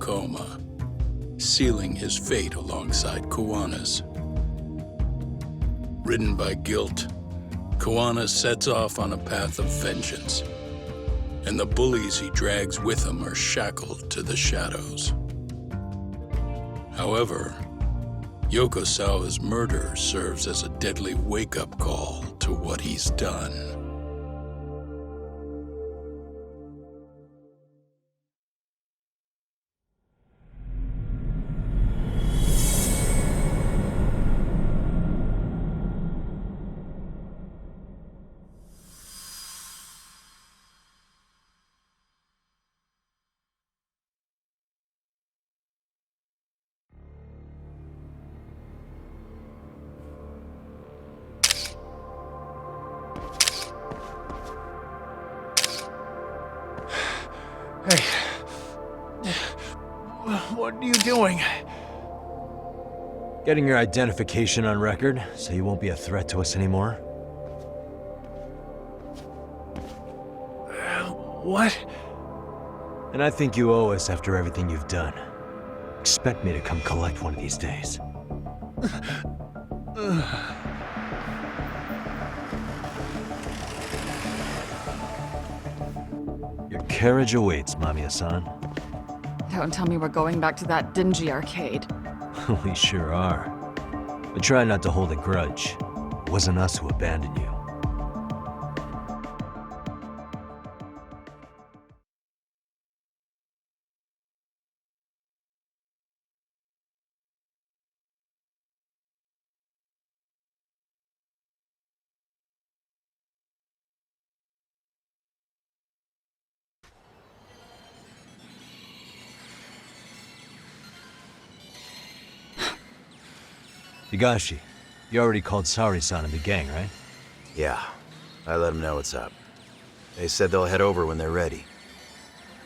coma, sealing his fate alongside Kuwana's. Ridden by guilt, Kuwana sets off on a path of vengeance, and the bullies he drags with him are shackled to the shadows. However, Yokosawa's murder serves as a deadly wake-up call to what he's done. Hey. What are you doing? Getting your identification on record, so you won't be a threat to us anymore. What? And I think you owe us after everything you've done. Expect me to come collect one of these days. Your carriage awaits, Mamiya-san. Don't tell me we're going back to that dingy arcade. We sure are. But try not to hold a grudge. It wasn't us who abandoned you. Higashi, you already called Saori-san and the gang, right? Yeah, I let them know what's up. They said they'll head over when they're ready.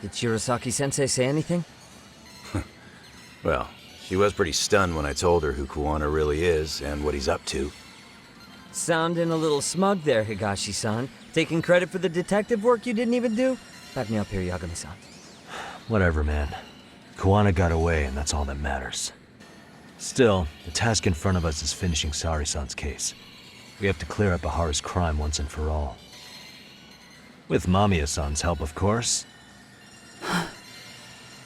Did Shirosaki-sensei say anything? Well, she was pretty stunned when I told her who Kuwana really is and what he's up to. Sounding a little smug there, Higashi-san. Taking credit for the detective work you didn't even do? Back me up here, Yagami-san. Whatever, man. Kuwana got away, and that's all that matters. Still, the task in front of us is finishing Saori-san's case. We have to clear up Ahara's crime once and for all. With Mamiya-san's help, of course.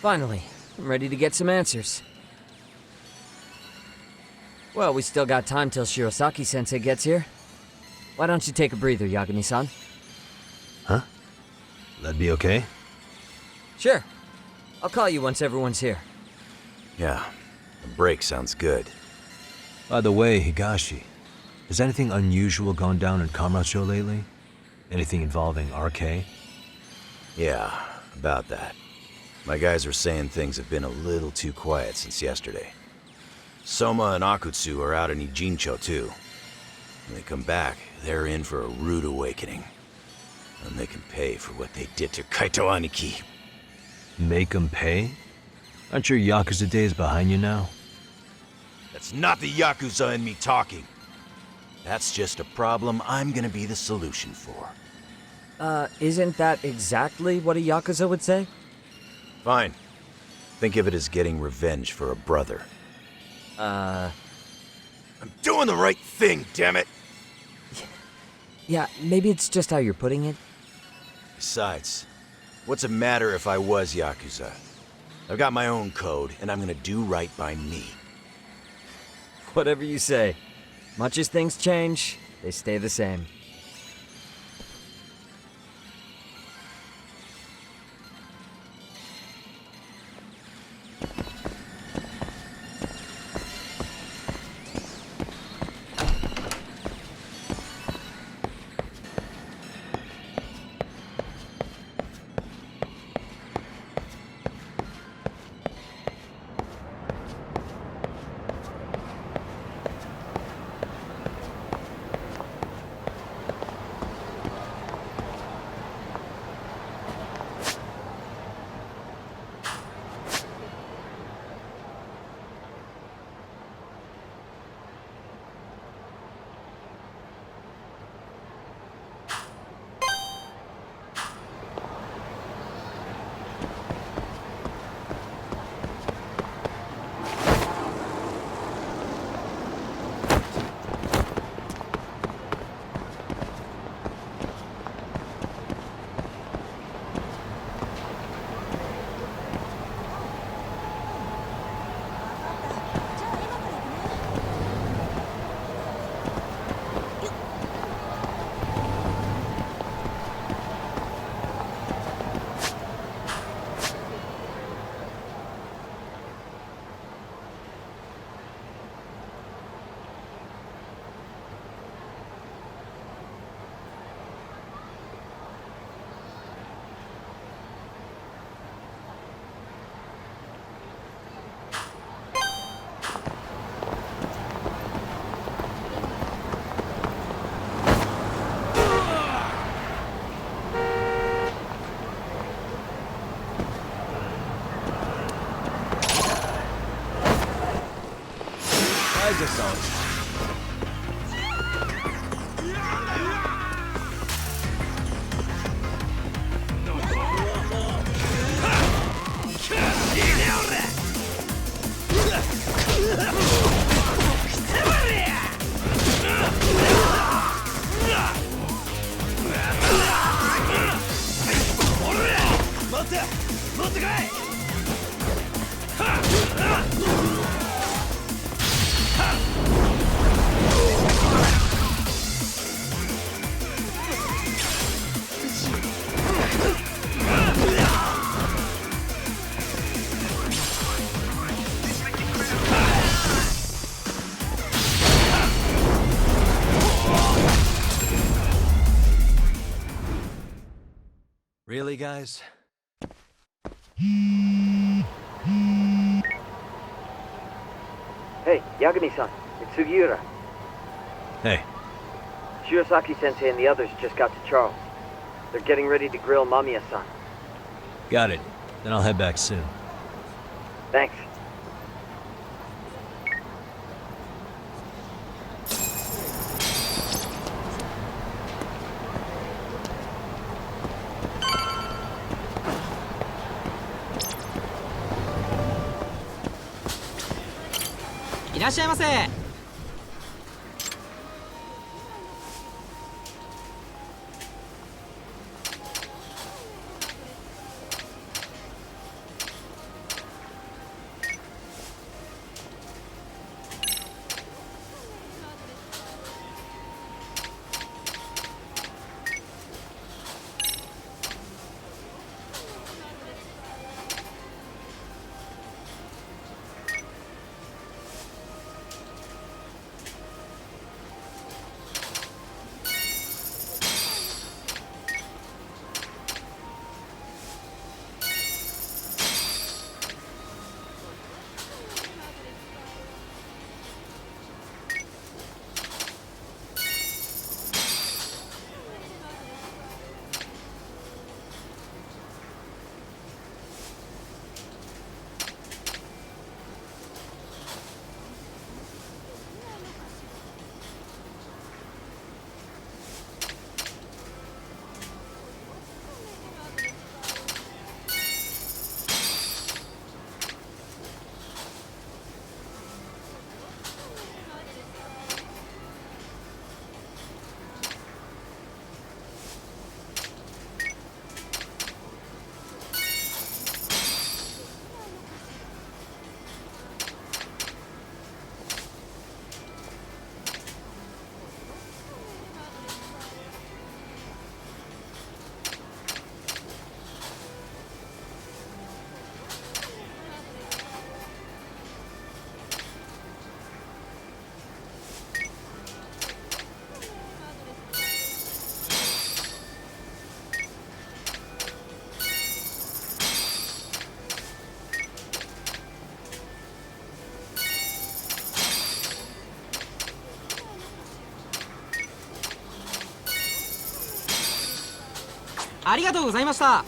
Finally, I'm ready to get some answers. Well, we still got time till Shirosaki-sensei gets here. Why don't you take a breather, Yagami-san? Huh? That'd be okay? Sure. I'll call you once everyone's here. Yeah, a break sounds good. By the way, Higashi, has anything unusual gone down in Kamurocho lately? Anything involving RK? Yeah, about that. My guys are saying things have been a little too quiet since yesterday. Soma and Akutsu are out in Ijincho too. When they come back, they're in for a rude awakening. And they can pay for what they did to Kaito Aniki. Make 'em pay? Aren't your Yakuza days behind you now? That's not the Yakuza in me talking. That's just a problem I'm gonna be the solution for. Isn't that exactly what a Yakuza would say? Fine. Think of it as getting revenge for a brother. I'm doing the right thing, damn it! Yeah, maybe it's just how you're putting it. Besides, what's it matter if I was Yakuza? I've got my own code, and I'm gonna do right by me. Whatever you say. Much as things change, they stay the same. I just saw it. Really, guys? Hey, Yagami-san, it's Sugiura. Hey, Shirosaki-sensei and the others just got to Charles. They're getting ready to grill Mamiya-san. got it. Then I'll head back soon. Thanks.ありがとうございました。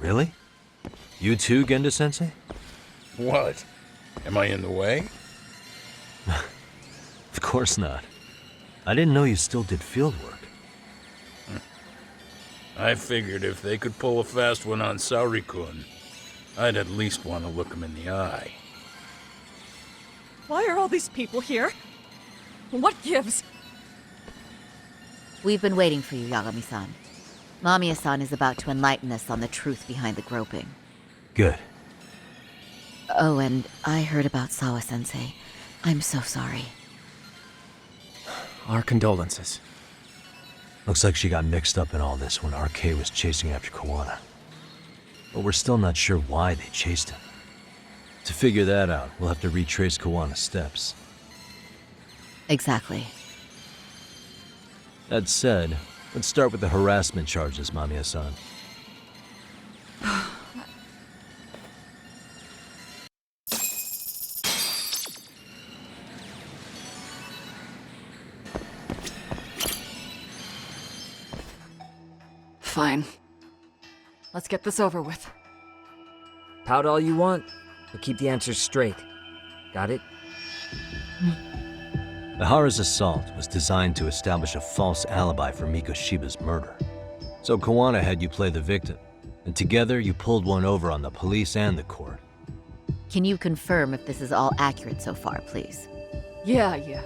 Really? You too, Genda-sensei? What? Am I in the way? Of course not. I didn't know you still did field work. I figured if they could pull a fast one on Saori-kun, I'd at least want to look him in the eye. Why are all these people here? What gives? We've been waiting for you, Yagami-san. Mamiya-san is about to enlighten us on the truth behind the groping. Good. Oh, and I heard about Sawa-sensei. I'm so sorry. Our condolences. Looks like she got mixed up in all this when RK was chasing after Kawana. But we're still not sure why they chased him. To figure that out, we'll have to retrace Kawana's steps. Exactly. That said, let's start with the harassment charges, Mamiya-san. Fine. Let's get this over with. Pout all you want, but keep the answers straight. Got it? Ihara's assault was designed to establish a false alibi for Mikoshiba's murder. So Kawana had you play the victim, and together you pulled one over on the police and the court. Can you confirm if this is all accurate so far, please? Yeah.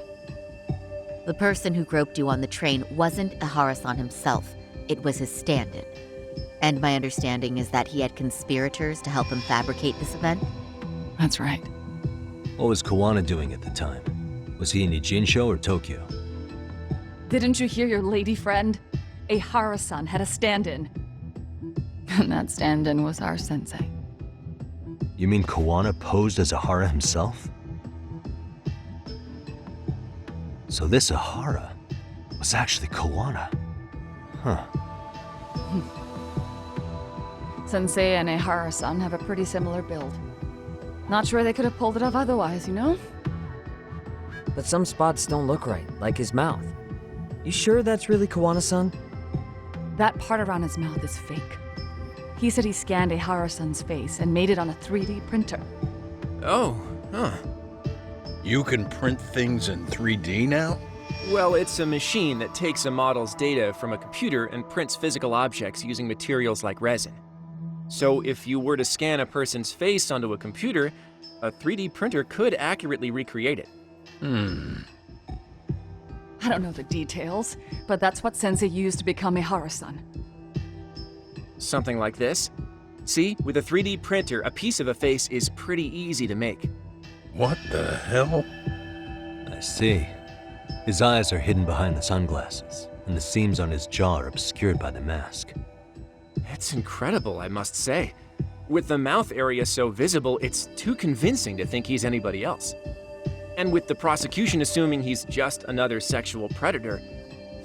The person who groped you on the train wasn't Ihara-san himself. It was his stand-in. And my understanding is that he had conspirators to help him fabricate this event? That's right. What was Kawana doing at the time? Was he in Ijincho or Tokyo? Didn't you hear your lady friend? Ihara-san had a stand-in. And that stand-in was our sensei. You mean Kawana posed as Ihara himself? So this Ihara was actually Kawana. Huh. Sensei and Ihara-san have a pretty similar build. Not sure they could have pulled it off otherwise, you know? But some spots don't look right, like his mouth. You sure that's really Kawana-san? That part around his mouth is fake. He said he scanned Ihara-san's face and made it on a 3D printer. Oh, huh. You can print things in 3D now? Well, it's a machine that takes a model's data from a computer and prints physical objects using materials like resin. So if you were to scan a person's face onto a computer, a 3D printer could accurately recreate it. I don't know the details, but that's what Sensei used to become Ihara-san. Something like this. See, with a 3D printer, a piece of a face is pretty easy to make. What the hell? I see. His eyes are hidden behind the sunglasses, and the seams on his jaw are obscured by the mask. It's incredible, I must say. With the mouth area so visible, it's too convincing to think he's anybody else. And with the prosecution assuming he's just another sexual predator,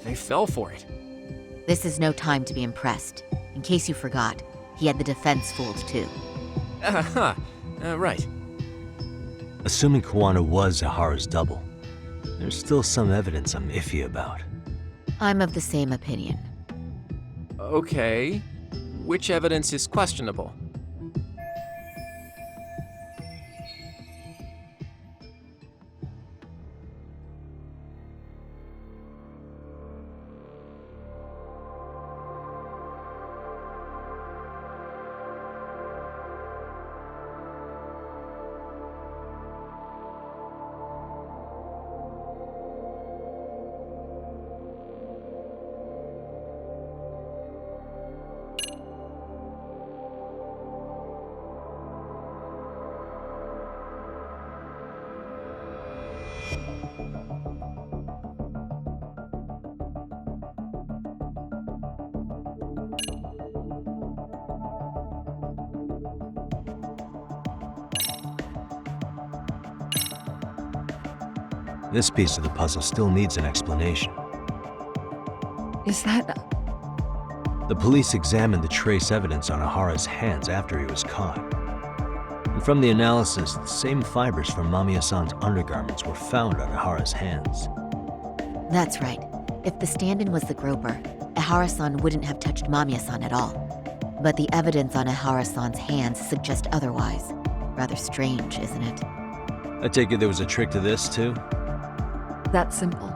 they fell for it. This is no time to be impressed. In case you forgot, he had the defense fooled too. Right. Assuming Kawana was Ihara's double, there's still some evidence I'm iffy about. I'm of the same opinion. Okay. Which evidence is questionable? This piece of the puzzle still needs an explanation. Is that... The police examined the trace evidence on Ihara's hands after he was caught. And from the analysis, the same fibers from Mamiya-san's undergarments were found on Ihara's hands. That's right. If the stand-in was the groper, Ihara-san wouldn't have touched Mamiya-san at all. But the evidence on Ihara-san's hands suggests otherwise. Rather strange, isn't it? I take it there was a trick to this, too? That's simple.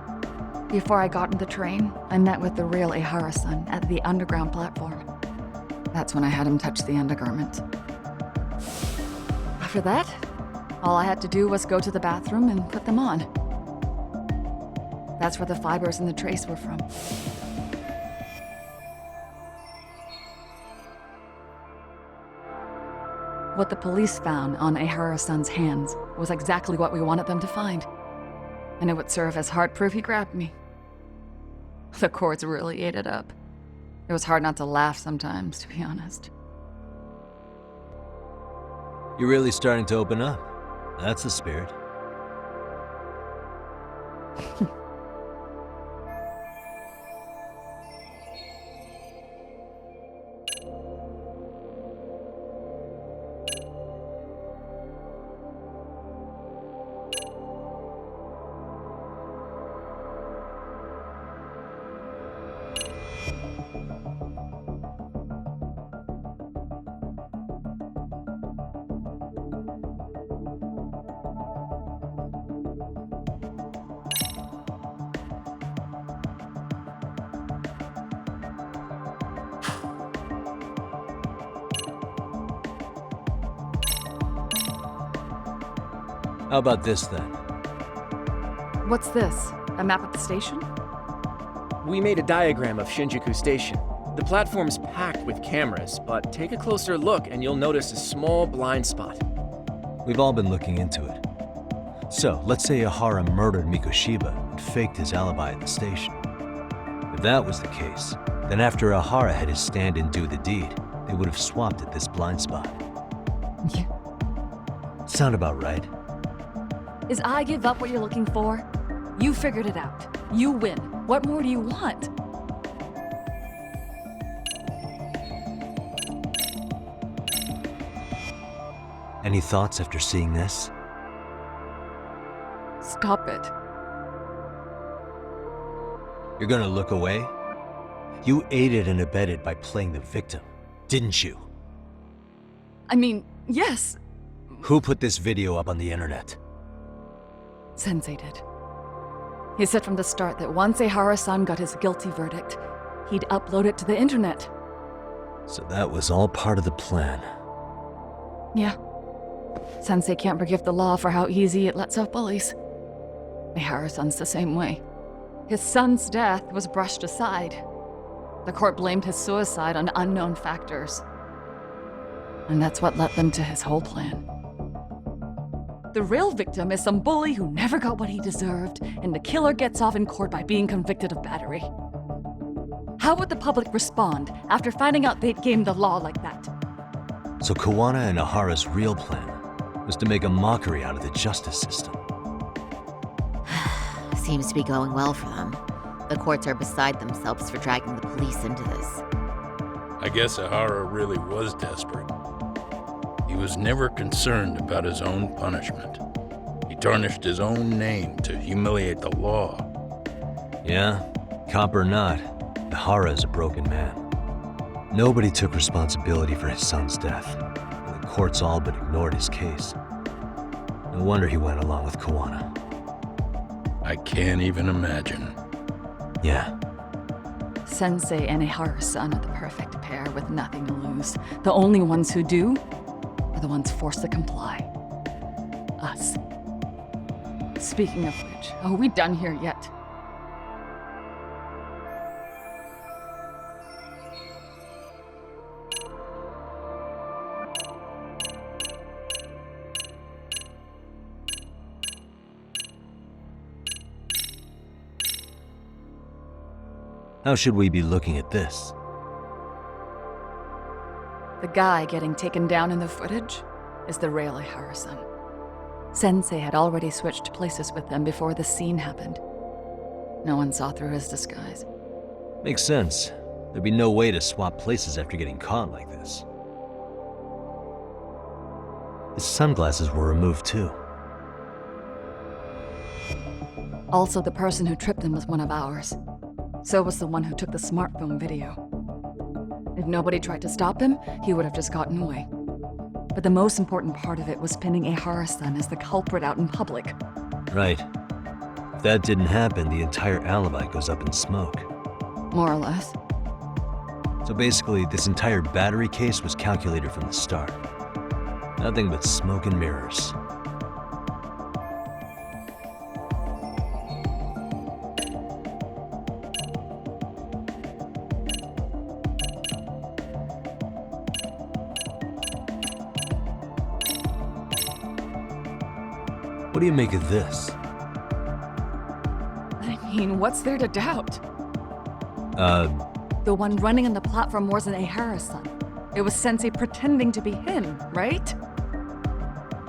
Before I got in the train, I met with the real Ihara-san at the underground platform. That's when I had him touch the undergarment. After that, all I had to do was go to the bathroom and put them on. That's where the fibers and the trace were from. What the police found on Ihara-san's hands was exactly what we wanted them to find. And it would serve as hard proof he grabbed me. The courts really ate it up. It was hard not to laugh sometimes, to be honest. You're really starting to open up. That's the spirit. How about this, then? What's this? A map of the station? We made a diagram of Shinjuku Station. The platform's packed with cameras, but take a closer look and you'll notice a small blind spot. We've all been looking into it. So, let's say Ihara murdered Mikoshiba and faked his alibi at the station. If that was the case, then after Ihara had his stand-in do the deed, they would have swapped at this blind spot. Yeah. Sound about right? Is I give up what you're looking for? You figured it out. You win. What more do you want? Any thoughts after seeing this? Stop it. You're gonna look away? You aided and abetted by playing the victim, didn't you? I mean, yes, Who put this video up on the internet? Sensei did. He said from the start that once Ihara-san got his guilty verdict, he'd upload it to the internet. So that was all part of the plan. Yeah. Sensei can't forgive the law for how easy it lets off bullies. Ihara-san's the same way. His son's death was brushed aside. The court blamed his suicide on unknown factors. And that's what led them to his whole plan. The real victim is some bully who never got what he deserved, and the killer gets off in court by being convicted of battery. How would the public respond after finding out they'd gamed the law like that? So Kawana and Ihara's real plan was to make a mockery out of the justice system. Seems to be going well for them. The courts are beside themselves for dragging the police into this. I guess Ihara really was desperate. He was never concerned about his own punishment. He tarnished his own name to humiliate the law. Yeah, cop or not, Ihara is a broken man. Nobody took responsibility for his son's death, and the courts all but ignored his case. No wonder he went along with Kawana. I can't even imagine. Yeah, Sensei and Ihara-san are the perfect pair with nothing to lose. The only ones who do are the ones forced to comply. Us. Speaking of which, are we done here yet? how should we be looking at this? The guy getting taken down in the footage is the real Ihara-san. Sensei had already switched places with them before the scene happened. No one saw through his disguise. Makes sense. There'd be no way to swap places after getting caught like this. His sunglasses were removed too. Also, the person who tripped him was one of ours. So was the one who took the smartphone video. If nobody tried to stop him, he would have just gotten away. But the most important part of it was pinning Ehara-san as the culprit out in public. Right. If that didn't happen, the entire alibi goes up in smoke. More or less. So basically, this entire battery case was calculated from the start. Nothing but smoke and mirrors. What do you make of this? I mean, what's there to doubt? Uh, The one running on the platform wasn't Ehara-san. It was Sensei pretending to be him, right?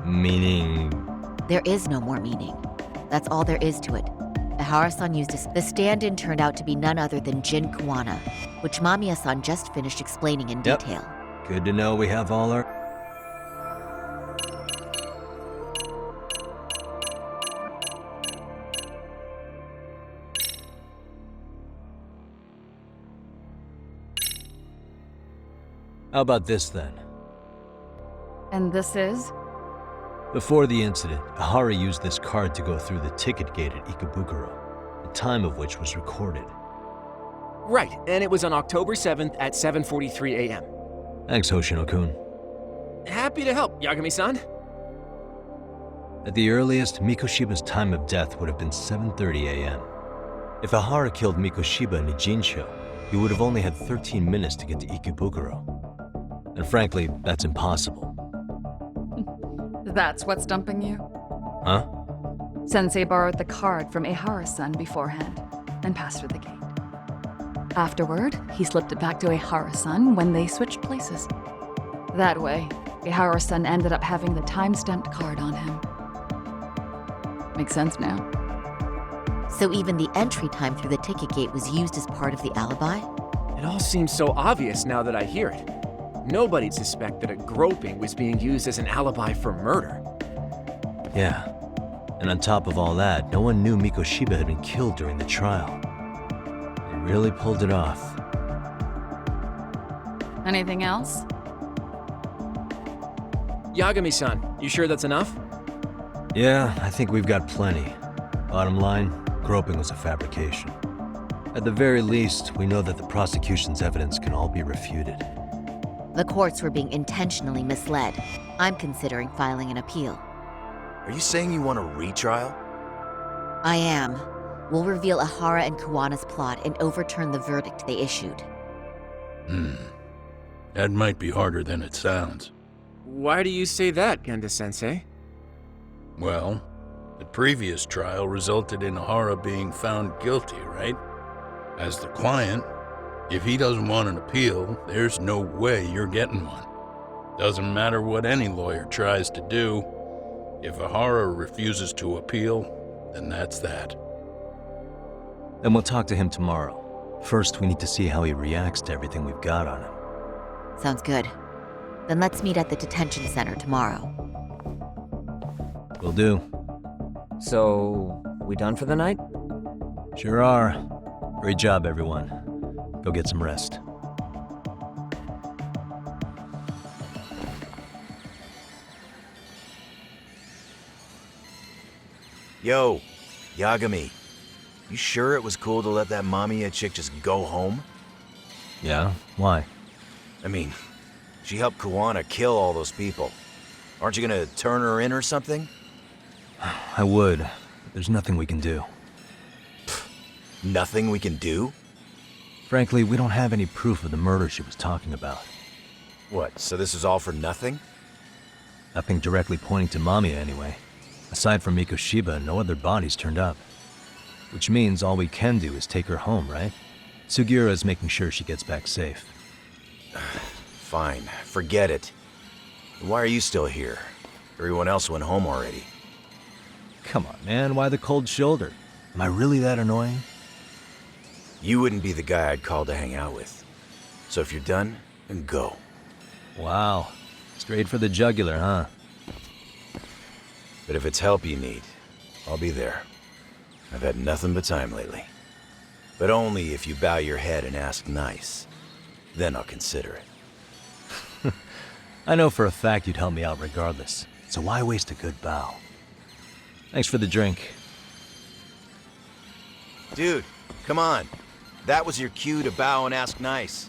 meaning... There is no more meaning. That's all there is to it. Ehara-san used the stand-in turned out to be none other than Jin Kuwana, which Mamiya-san just finished explaining in Yep. detail. Good to know we have all our... How about this then? And this is? Before the incident, Ahara used this card to go through the ticket gate at Ikebukuro, the time of which was recorded. Right, and it was on October 7th at 7:43 a.m. Thanks, Hoshino-kun. Happy to help, Yagami-san. At the earliest, Mikoshiba's time of death would have been 7:30 a.m. If Ahara killed Mikoshiba in Ijincho, he would have only had 13 minutes to get to Ikebukuro. And frankly, that's impossible. That's what's stumping you? Huh? Sensei borrowed the card from Ehara-san beforehand and passed through the gate. Afterward, he slipped it back to Ehara-san when they switched places. That way, Ehara-san ended up having the time-stamped card on him. Makes sense now. So even the entry time through the ticket gate was used as part of the alibi? It all seems so obvious now that I hear it. Nobody'd suspect that a groping was being used as an alibi for murder. Yeah. And on top of all that, no one knew Mikoshiba had been killed during the trial. They really pulled it off. Anything else? Yagami-san, you sure that's enough? Yeah, I think we've got plenty. Bottom line, groping was a fabrication. At the very least, we know that the prosecution's evidence can all be refuted. The courts were being intentionally misled. I'm considering filing an appeal. Are you saying you want a retrial? I am. We'll reveal Ahara and Kuwana's plot and overturn the verdict they issued. That might be harder than it sounds. Why do you say that, Genda-sensei? Well, the previous trial resulted in Ahara being found guilty, right? As the client, if he doesn't want an appeal, there's no way you're getting one. Doesn't matter what any lawyer tries to do. If Ahara refuses to appeal, then that's that. Then we'll talk to him tomorrow. First, we need to see how he reacts to everything we've got on him. Sounds good. Then let's meet at the detention center tomorrow. Will do. So, we done for the night? Sure are. Great job, everyone. Go get some rest. Yo, Yagami. You sure it was cool to let that Mamiya chick just go home? Yeah? Why? I mean, she helped Kuwana kill all those people. Aren't you gonna turn her in or something? I would, but there's nothing we can do. Nothing we can do? Frankly, we don't have any proof of the murder she was talking about. What, so this is all for nothing? Nothing directly pointing to Mamiya anyway. Aside from Mikoshiba, no other bodies turned up. Which means all we can do is take her home, right? Sugiura is making sure she gets back safe. Fine, forget it. Why are you still here? Everyone else went home already. Come on, man, why the cold shoulder? Am I really that annoying? You wouldn't be the guy I'd call to hang out with. So if you're done, then go. Wow. Straight for the jugular, huh? But if it's help you need, I'll be there. I've had nothing but time lately. But only if you bow your head and ask nice. then I'll consider it. I know for a fact you'd help me out regardless, so why waste a good bow? Thanks for the drink. Dude, come on. That was your cue to bow and ask nice.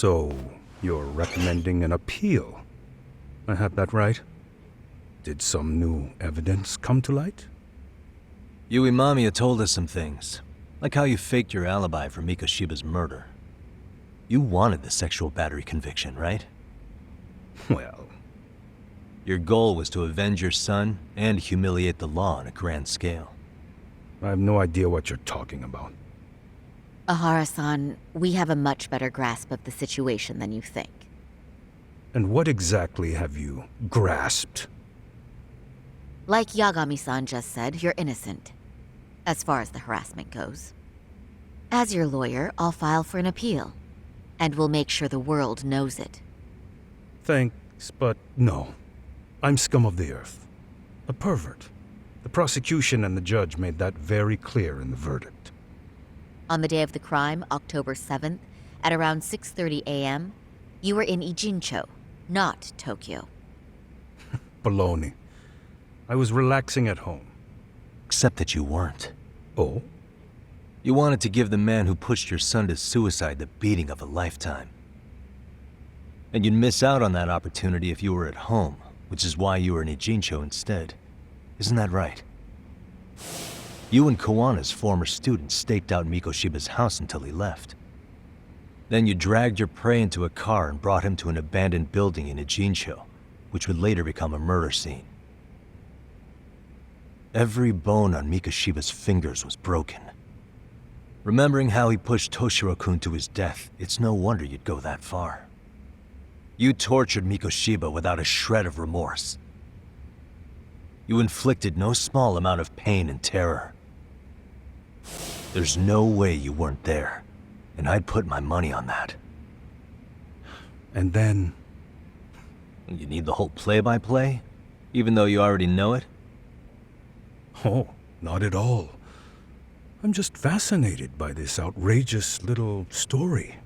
So, you're recommending an appeal? I have that right? Did some new evidence come to light? Yui Mamiya told us some things, like how you faked your alibi for Mikoshiba's murder. You wanted the sexual battery conviction, right? Well... Your goal was to avenge your son and humiliate the law on a grand scale. I have no idea what you're talking about. Ahara-san, we have a much better grasp of the situation than you think. And what exactly have you grasped? Like Yagami-san just said, you're innocent, as far as the harassment goes. As your lawyer, I'll file for an appeal, and we'll make sure the world knows it. Thanks, but no. I'm scum of the earth. A pervert. The prosecution and the judge made that very clear in the verdict. On the day of the crime, October 7th, at around 6:30 a.m., you were in Ijincho, not Tokyo. Baloney. I was relaxing at home. Except that you weren't. Oh? You wanted to give the man who pushed your son to suicide the beating of a lifetime. And you'd miss out on that opportunity if you were at home, which is why you were in Ijincho instead. Isn't that right? You and Kawana's former student staked out Mikoshiba's house until he left. Then you dragged your prey into a car and brought him to an abandoned building in Ijincho, which would later become a murder scene. Every bone on Mikoshiba's fingers was broken. Remembering how he pushed Toshiro-kun to his death, it's no wonder you'd go that far. You tortured Mikoshiba without a shred of remorse. You inflicted no small amount of pain and terror. There's no way you weren't there, and I'd put my money on that. And then... You need the whole play-by-play, even though you already know it? Oh, not at all. I'm just fascinated by this outrageous little story.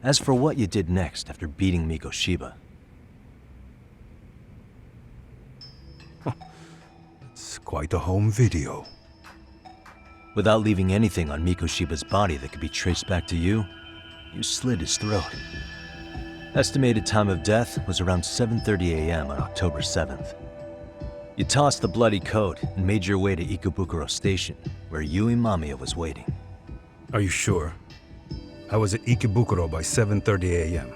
As for what you did next after beating Mikoshiba, It's quite a home video. without leaving anything on Mikoshiba's body that could be traced back to you, you slit his throat. Estimated time of death was around 7:30 a.m. on October 7th. You tossed the bloody coat and made your way to Ikebukuro Station, where Yui Mamiya was waiting. Are you sure? I was at Ikebukuro by 7:30 a.m.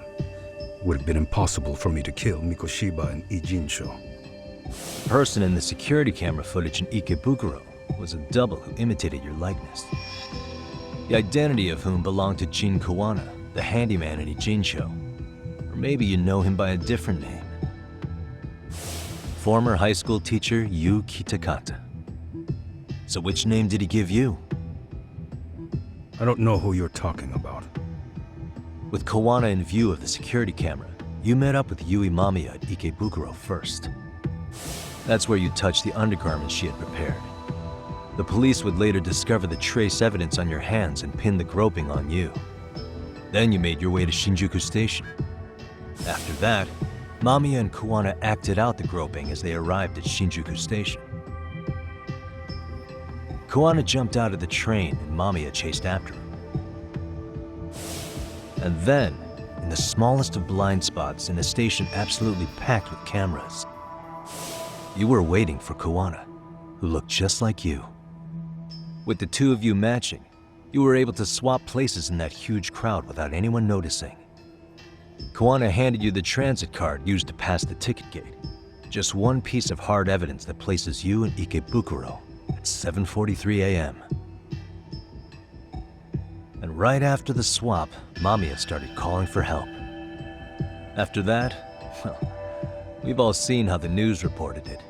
Would have been impossible for me to kill Mikoshiba in Ijincho. The person in the security camera footage in Ikebukuro was a double who imitated your likeness. The identity of whom belonged to Jin Kawana, the handyman in Ijincho. Or maybe you know him by a different name. Former high school teacher Yu Kitakata. So which name did he give you? I don't know who you're talking about. With Kawana in view of the security camera, you met up with Yui Mamiya at Ikebukuro first. That's where you touched the undergarments she had prepared. The police would later discover the trace evidence on your hands and pin the groping on you. Then you made your way to Shinjuku Station. After that, Mamiya and Kawana acted out the groping as they arrived at Shinjuku Station. Kawana jumped out of the train and Mamiya chased after him. And then, in the smallest of blind spots in a station absolutely packed with cameras, you were waiting for Kawana, who looked just like you. With the two of you matching, you were able to swap places in that huge crowd without anyone noticing. Kawana handed you the transit card used to pass the ticket gate. Just one piece of hard evidence that places you in Ikebukuro at 7:43 a.m. And right after the swap, Mamiya started calling for help. After that, well, we've all seen how the news reported it.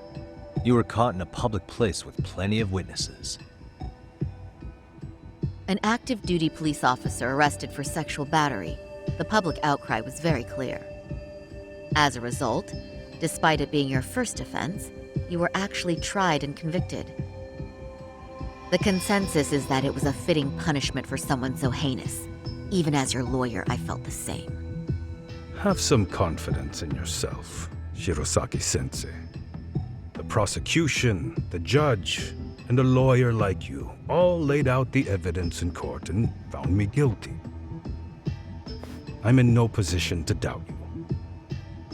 You were caught in a public place with plenty of witnesses. An active duty police officer arrested for sexual battery. The public outcry was very clear. As a result, despite it being your first offense, you were actually tried and convicted. The consensus is that it was a fitting punishment for someone so heinous. Even as your lawyer, I felt the same. Have some confidence in yourself, Shirosaki-sensei. The prosecution, the judge, and a lawyer like you all laid out the evidence in court and found me guilty. I'm in no position to doubt you.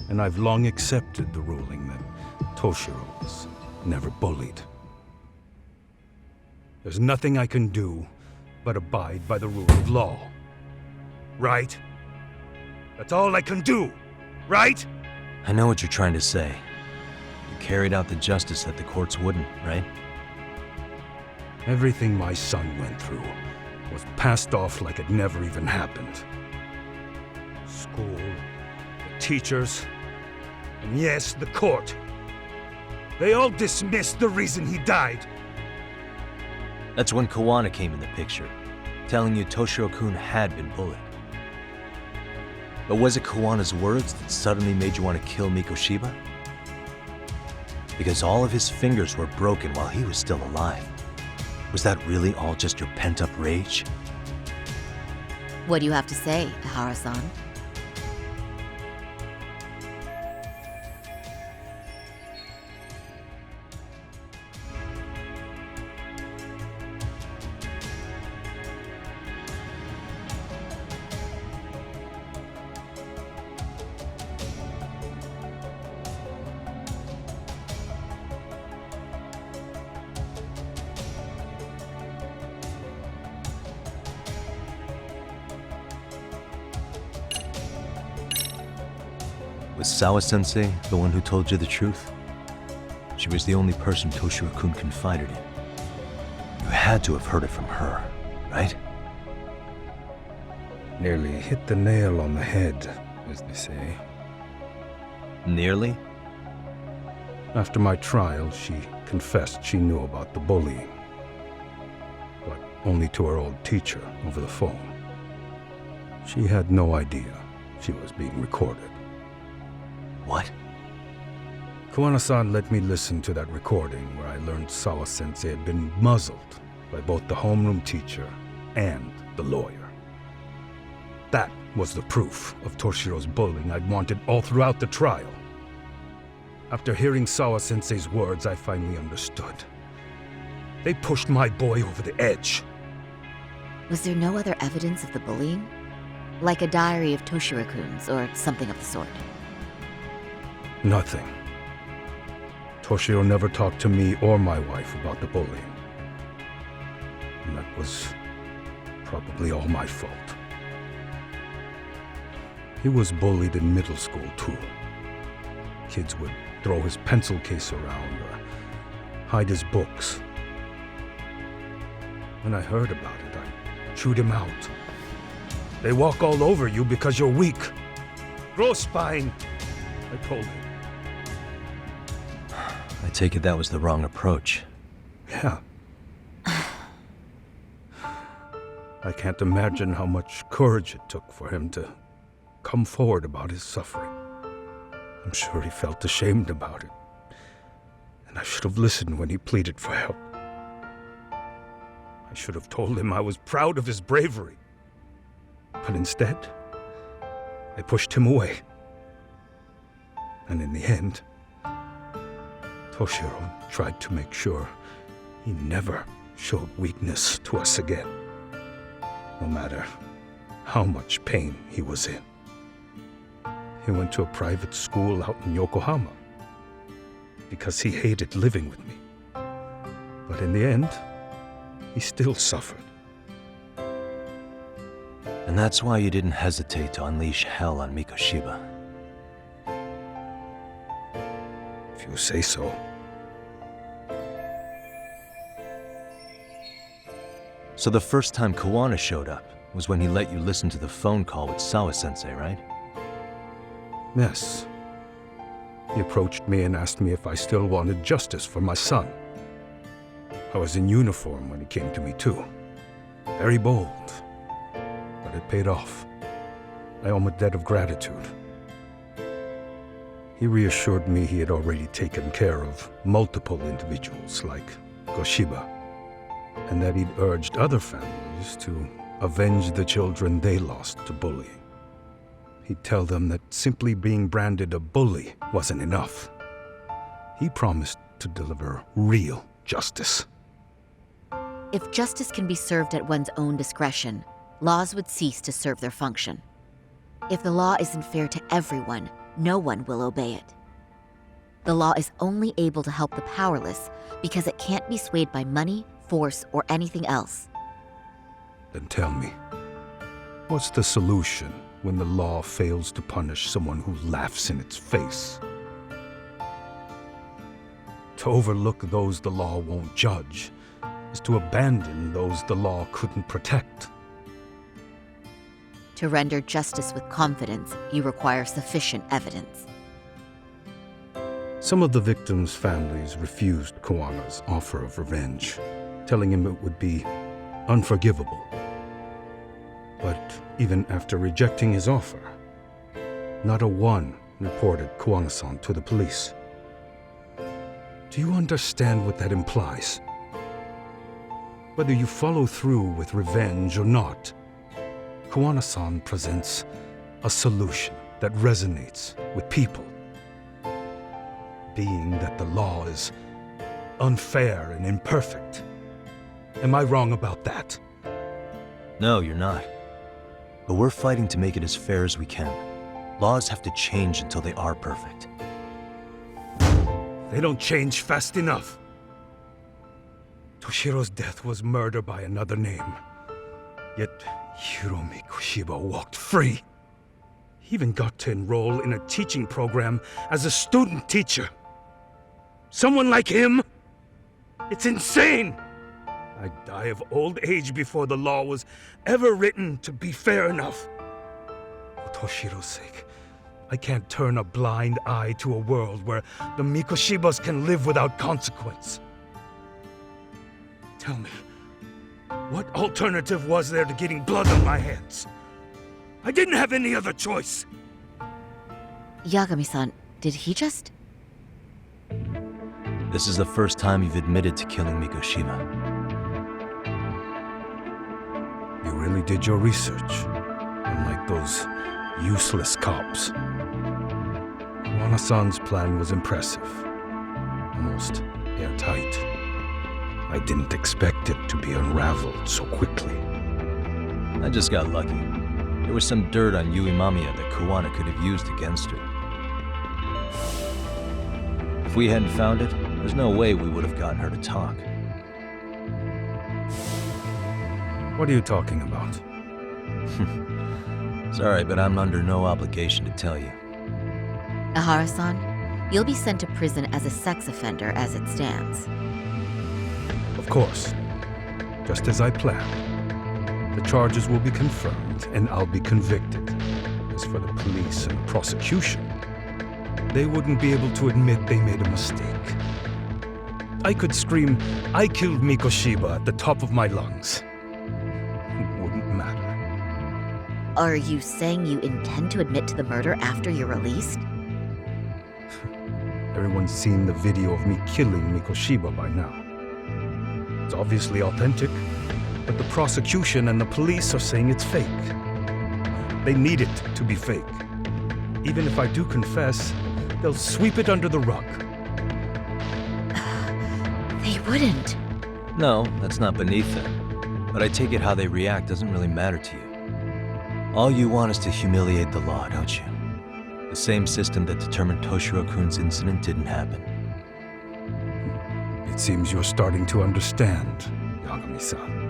And I've long accepted the ruling that Toshiro was never bullied. There's nothing I can do but abide by the rule of law. Right? That's all I can do, right? I know what you're trying to say. You carried out the justice that the courts wouldn't, right? Everything my son went through was passed off like it never even happened. School, the teachers, and yes, the court. They all dismissed the reason he died. That's when Kawana came in the picture, telling you Toshiro-kun had been bullied. But was it Kawana's words that suddenly made you want to kill Mikoshiba? Because all of his fingers were broken while he was still alive. Was that really all just your pent-up rage? What do you have to say, Ihara-san? Was Sawa-sensei the one who told you the truth? She was the only person Toshiro-kun confided in. You had to have heard it from her, right? Nearly hit the nail on the head, as they say. Nearly? After my trial, she confessed she knew about the bullying. But only to her old teacher over the phone. She had no idea she was being recorded. What? Kawana-san let me listen to that recording where I learned Sawa-sensei had been muzzled by both the homeroom teacher and the lawyer. That was the proof of Toshiro's bullying I'd wanted all throughout the trial. After hearing Sawa-sensei's words, I finally understood. They pushed my boy over the edge. Was there no other evidence of the bullying? Like a diary of Toshiro-kun's or something of the sort? Nothing. Toshiro never talked to me or my wife about the bullying. And that was probably all my fault. He was bullied in middle school, too. Kids would throw his pencil case around or hide his books. When I heard about it, I chewed him out. They walk all over you because you're weak. Grow spine, I told him. I take it that was the wrong approach. Yeah. I can't imagine how much courage it took for him to come forward about his suffering. I'm sure he felt ashamed about it. And I should have listened when he pleaded for help. I should have told him I was proud of his bravery. But instead, I pushed him away. And in the end, Toshiro tried to make sure he never showed weakness to us again, no matter how much pain he was in. He went to a private school out in Yokohama because he hated living with me. But in the end, he still suffered. And that's why you didn't hesitate to unleash hell on Mikoshiba. If you say so. So the first time Kawana showed up was when he let you listen to the phone call with Sawa-sensei, right? Yes. He approached me and asked me if I still wanted justice for my son. I was in uniform when he came to me too. Very bold. But it paid off. I owe him a debt of gratitude. He reassured me he had already taken care of multiple individuals like Goshiba, and that he'd urged other families to avenge the children they lost to bullying. He'd tell them that simply being branded a bully wasn't enough. He promised to deliver real justice. If justice can be served at one's own discretion, laws would cease to serve their function. If the law isn't fair to everyone, no one will obey it. The law is only able to help the powerless because it can't be swayed by money, force, or anything else. Then tell me, what's the solution when the law fails to punish someone who laughs in its face? To overlook those the law won't judge is to abandon those the law couldn't protect. To render justice with confidence, you require sufficient evidence. Some of the victims' families refused Kawana's offer of revenge, telling him it would be unforgivable. But even after rejecting his offer, not a one reported Kawana-san to the police. Do you understand what that implies? Whether you follow through with revenge or not, Kawana-san presents a solution that resonates with people. Being that the law is unfair and imperfect. Am I wrong about that? No, you're not. But we're fighting to make it as fair as we can. Laws have to change until they are perfect. They don't change fast enough. Toshiro's death was murder by another name. Yet Hiromi Kushiba walked free. He even got to enroll in a teaching program as a student teacher. Someone like him? It's insane! I'd die of old age before the law was ever written to be fair enough. For Toshiro's sake, I can't turn a blind eye to a world where the Mikoshibas can live without consequence. Tell me, what alternative was there to getting blood on my hands? I didn't have any other choice. Yagami-san, did he just... This is the first time you've admitted to killing Mikoshiba. You really did your research, unlike those useless cops. Kawana-san's plan was impressive, almost airtight. I didn't expect it to be unraveled so quickly. I just got lucky. There was some dirt on Yui Mamiya that Kawana could have used against her. If we hadn't found it, there's no way we would have gotten her to talk. What are you talking about? Sorry, but I'm under no obligation to tell you. Ahara-san, you'll be sent to prison as a sex offender as it stands. Of course. Just as I planned. The charges will be confirmed, and I'll be convicted. As for the police and the prosecution, they wouldn't be able to admit they made a mistake. I could scream, "I killed Mikoshiba" at the top of my lungs. It wouldn't matter. Are you saying you intend to admit to the murder after you're released? Everyone's seen the video of me killing Mikoshiba by now. It's obviously authentic, but the prosecution and the police are saying it's fake. They need it to be fake. Even if I do confess, they'll sweep it under the rug. They wouldn't. No, that's not beneath them. But I take it how they react doesn't really matter to you. All you want is to humiliate the law, don't you? The same system that determined Toshiro-kun's incident didn't happen. It seems you're starting to understand, Yagami-san.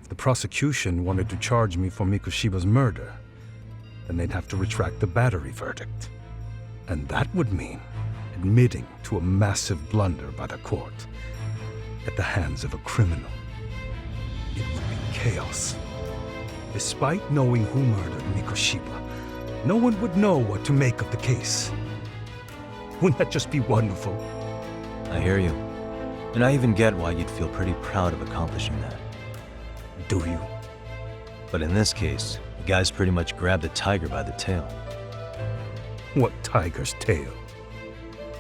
If the prosecution wanted to charge me for Mikoshiba's murder, then they'd have to retract the battery verdict. And that would mean admitting to a massive blunder by the court at the hands of a criminal. It would be chaos. Despite knowing who murdered Mikoshiba, no one would know what to make of the case. Wouldn't that just be wonderful? I hear you. And I even get why you'd feel pretty proud of accomplishing that. Do you? But in this case, the guy's pretty much grabbed the tiger by the tail. What tiger's tail?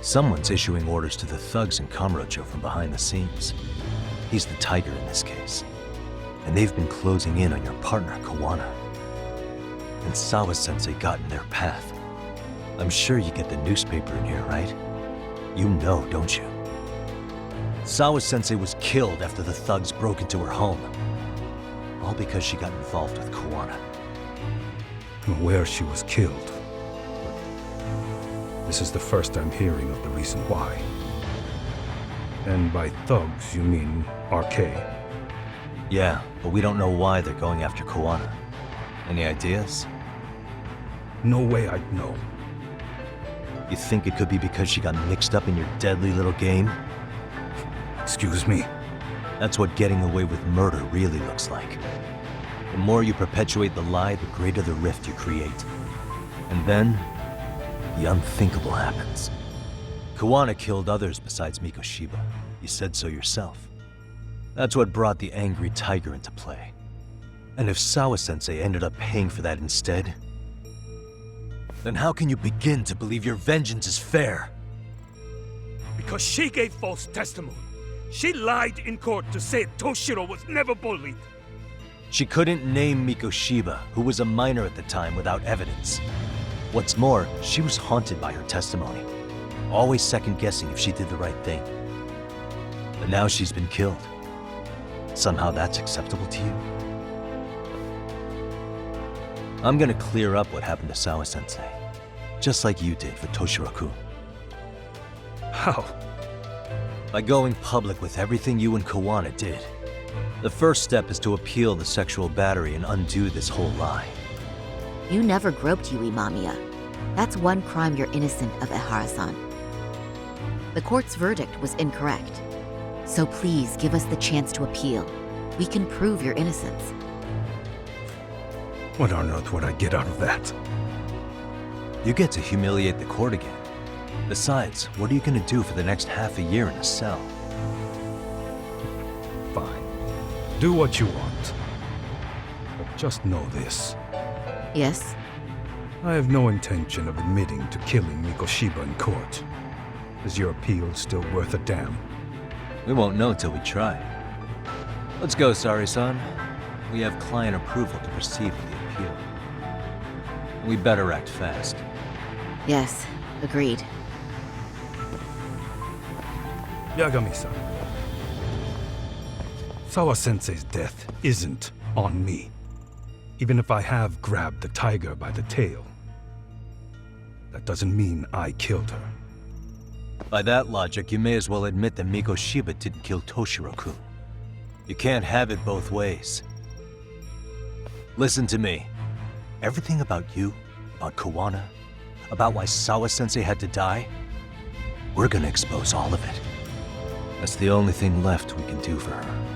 Someone's issuing orders to the thugs in Kamurocho from behind the scenes. He's the tiger in this case. And they've been closing in on your partner, Kawana. And Sawa-sensei got in their path. I'm sure you get the newspaper in here, right? You know, don't you? Sawa-sensei was killed after the thugs broke into her home. All because she got involved with Kawana. I'm aware she was killed. But this is the first I'm hearing of the reason why. And by thugs, you mean RK? Yeah, but we don't know why they're going after Kuwana. Any ideas? No way I'd know. You think it could be because she got mixed up in your deadly little game? Excuse me? That's what getting away with murder really looks like. The more you perpetuate the lie, the greater the rift you create. And then, the unthinkable happens. Kuwana killed others besides Mikoshiba. You said so yourself. That's what brought the angry tiger into play. And if Sawa-sensei ended up paying for that instead, then how can you begin to believe your vengeance is fair? Because she gave false testimony. She lied in court to say Toshiro was never bullied. She couldn't name Mikoshiba, who was a minor at the time, without evidence. What's more, she was haunted by her testimony, always second-guessing if she did the right thing. But now she's been killed. Somehow that's acceptable to you? I'm gonna clear up what happened to Sawa-sensei, just like you did for Toshiro-kun. How? By going public with everything you and Kuwana did. The first step is to appeal the sexual battery and undo this whole lie. You never groped Yui Mamiya. That's one crime you're innocent of, Ehara-san. The court's verdict was incorrect. So please give us the chance to appeal. We can prove your innocence. What on earth would I get out of that? You get to humiliate the court again. Besides, what are you gonna do for the next half a year in a cell? Fine. Do what you want. But just know this. Yes? I have no intention of admitting to killing Mikoshiba in court. Is your appeal still worth a damn? We won't know till we try. Let's go, Sari-san. We have client approval to proceed with the appeal. We better act fast. Yes, agreed. Yagami-san. Sawa-sensei's death isn't on me. Even if I have grabbed the tiger by the tail, that doesn't mean I killed her. By that logic, you may as well admit that Mikoshiba didn't kill Toshiro-kun. You can't have it both ways. Listen to me. Everything about you, about Kuwana, about why Sawa-sensei had to die, we're gonna expose all of it. That's the only thing left we can do for her.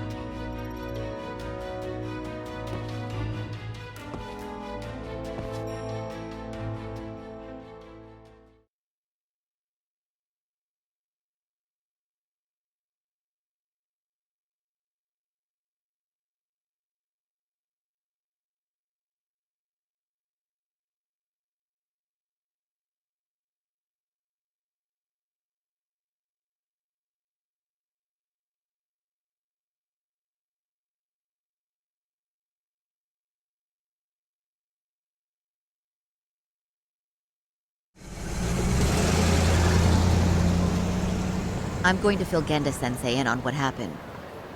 I'm going to fill Genda-sensei in on what happened.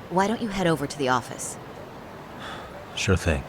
Why don't you head over to the office? Sure thing.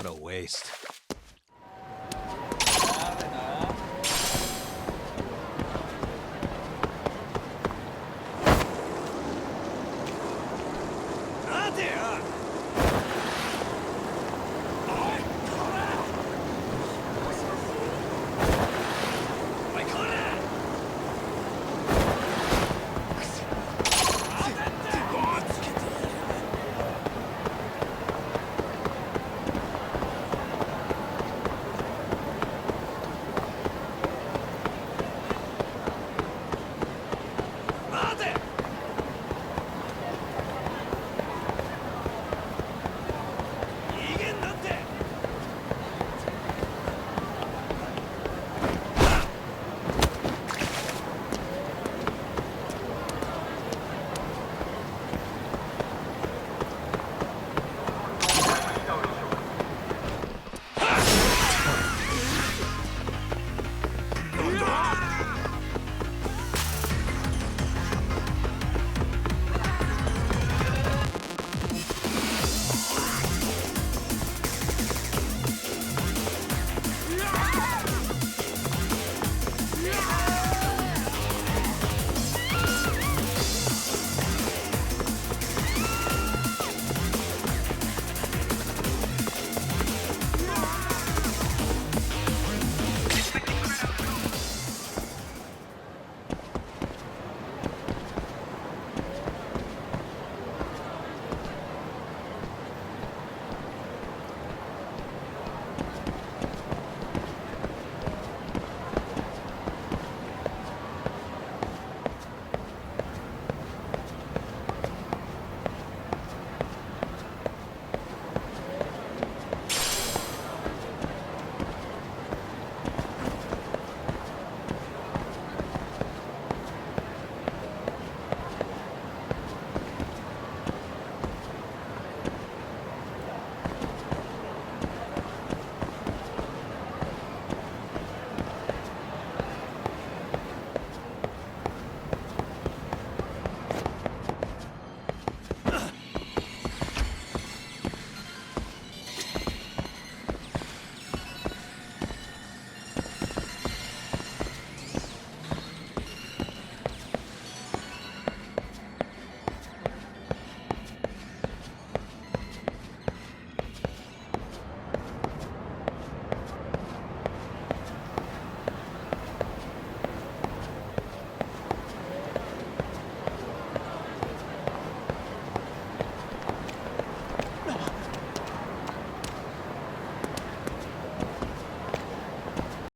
What a waste.